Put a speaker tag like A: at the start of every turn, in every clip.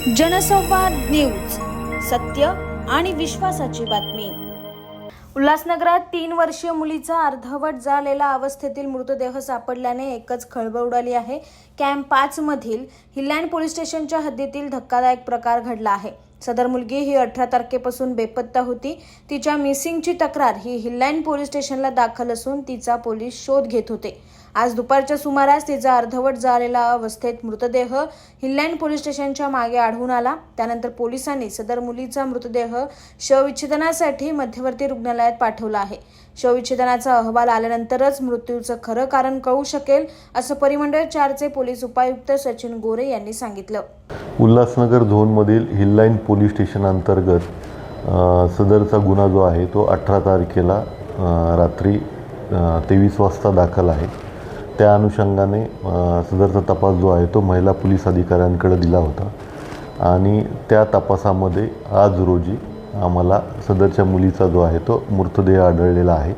A: जनसंवाद न्यूज, सत्य आणि विश्वासाची बातमी। उल्हासनगरात 3 वर्षीय मुलीचा अर्धवट जळलेला अवस्थेतील मृतदेह सापडल्याने एकच खळबळ उडाली आहे। कॅम्प 5 मधील हिलँड पोलीस स्टेशनच्या हद्दीतील धक्कादायक प्रकार घडला आहे। सदर मुलगी ही 18 तारखेपासून बेपत्ता होती। तिच्या मिसिंगची तक्रार ही हिलँड पोलीस स्टेशनला दाखल असून तिचा पोलीस शोध घेत होते। आज दुपारच्या सुमारास तिचा अर्धवट जळलेला अवस्थेत मृतदेह हिलँड पोलीस स्टेशनच्या मागे आढळून आला। त्यानंतर पोलिसांनी सदर मुलीचा मृतदेह शवविच्छेदनासाठी मध्यवर्ती रुग्णालयात पाठवला आहे। शवविच्छेदनाचा अहवाल आल्यानंतरच मृत्यूचं खरं कारण कळू शकेल, असं परिमंडळ 4 चे पोलीस उपायुक्त सचिन गोरे यांनी सांगितलं।
B: उल्हासनगर झोनमधील हिललाईन पोलीस स्टेशन अंतर्गत सदरचा गुन्हा जो आहे तो 18 तारखेला रात्री 23 वाजता दाखल आहे। त्या अनुषंगाने सदरचा तपास जो आहे तो महिला पोलीस अधिकाऱ्यांकडे दिला होता आणि त्या तपासामध्ये आज रोजी आम्हाला सदरच्या मुलीचा जो आहे तो मृतदेह आढळलेला आहे।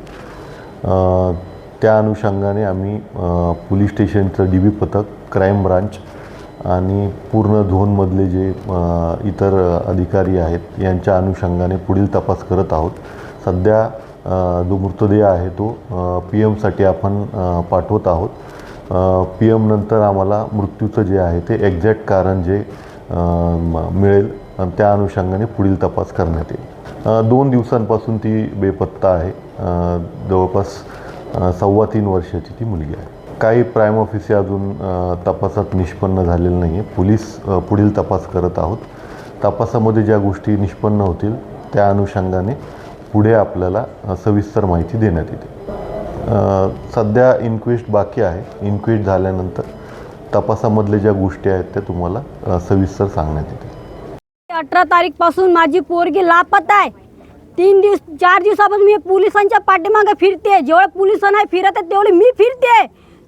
B: त्या अनुषंगाने आम्ही पोलीस स्टेशनचं DB पथक, क्राईम ब्रांच आणि पूर्ण झोनमधले जे इतर अधिकारी आहेत यांच्या अनुषंगाने पुढील तपास करत आहोत। सध्या जो मृतदेह आहे तो PM साठी आपण पाठवत आहोत। PM नंतर आम्हाला मृत्यूचं जे आहे ते एक्झॅक्ट कारण जे मिळेल आणि त्या अनुषंगाने पुढील तपास करण्यात येईल। 2 दिवसांपासून ती बेपत्ता आहे। जवळपास 3.25 वर्षाची ती मुलगी आहे। काही प्राइम ऑफिसर अजून तपासात निष्पन्न झालेलं नाही आहे। पोलीस पुढील तपास करत आहोत। तपासामध्ये ज्या गोष्टी निष्पन्न होतील त्या अनुषंगाने पुढे आपल्याला सविस्तर माहिती देण्यात येते। सध्या इन्क्वेस्ट बाकी आहे। इन्क्वेस्ट झाल्यानंतर तपासामधले ज्या गोष्टी आहेत त्या तुम्हाला सविस्तर सांगण्यात येतील।
C: 18 तारीखपासून माझी पोरगी लापता आहे। 4 दिवसापासून मी पोलिसांच्या पाठीमागे फिरते। जेवढे पोलिस नाही फिरत आहे तेवढे मी फिरते।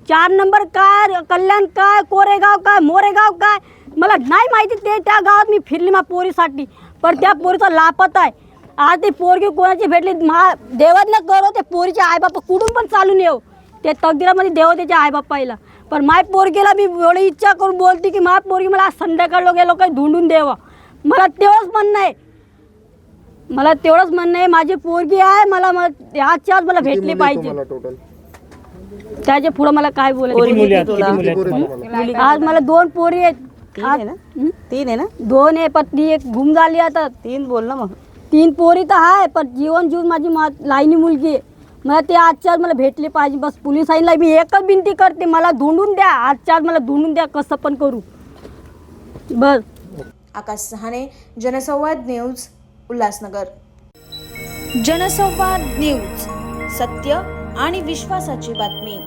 C: 4 नंबर काय, कल्याण काय, कोरेगाव काय, मोरेगाव काय, मला नाही माहिती। त्या गावात मी फिरली मा पोरीसाठी, पण त्या पोरीचा लापता आहे। आज ती पोरगी कोणाची भेटली देवानं करो, ते पोरीचे आईबापा कुठून पण चालून येऊ, ते तकदीरामध्ये देव त्याच्या आईबापाईला। पण माय पोरगीला मी एवढी इच्छा करून बोलते की माय पोरगी मला आज संध्याकाळ गेलो काही ढूंढून द्यावं। मला तेवढंच म्हणणं आहे, माझी पोरगी आहे, मला आजच्या आज मला भेटली पाहिजे। त्याच्या पुढे मला काय बोलायचं। आज मला 2 पोरी आहेत।
D: 3 आहे ना?
C: 2 आहे, पण एक गुम झाली आता।
D: 3 बोल ना मग।
C: 3 पोरी तर आहे, पण जीवन माझी लाईनी मुलगी आहे। मला ते आजच्या आज मला भेटली पाहिजे। बस पोलिसांना मी एकच विनंती करते, मला ढूंढून द्या, आजच्या आज मला ढूंढून द्या, कसं पण करू बस।
A: आकाश सहाने, जनसंवाद न्यूज, उल्हासनगर। जनसंवाद न्यूज, सत्य आणि विश्वासाची बातमी।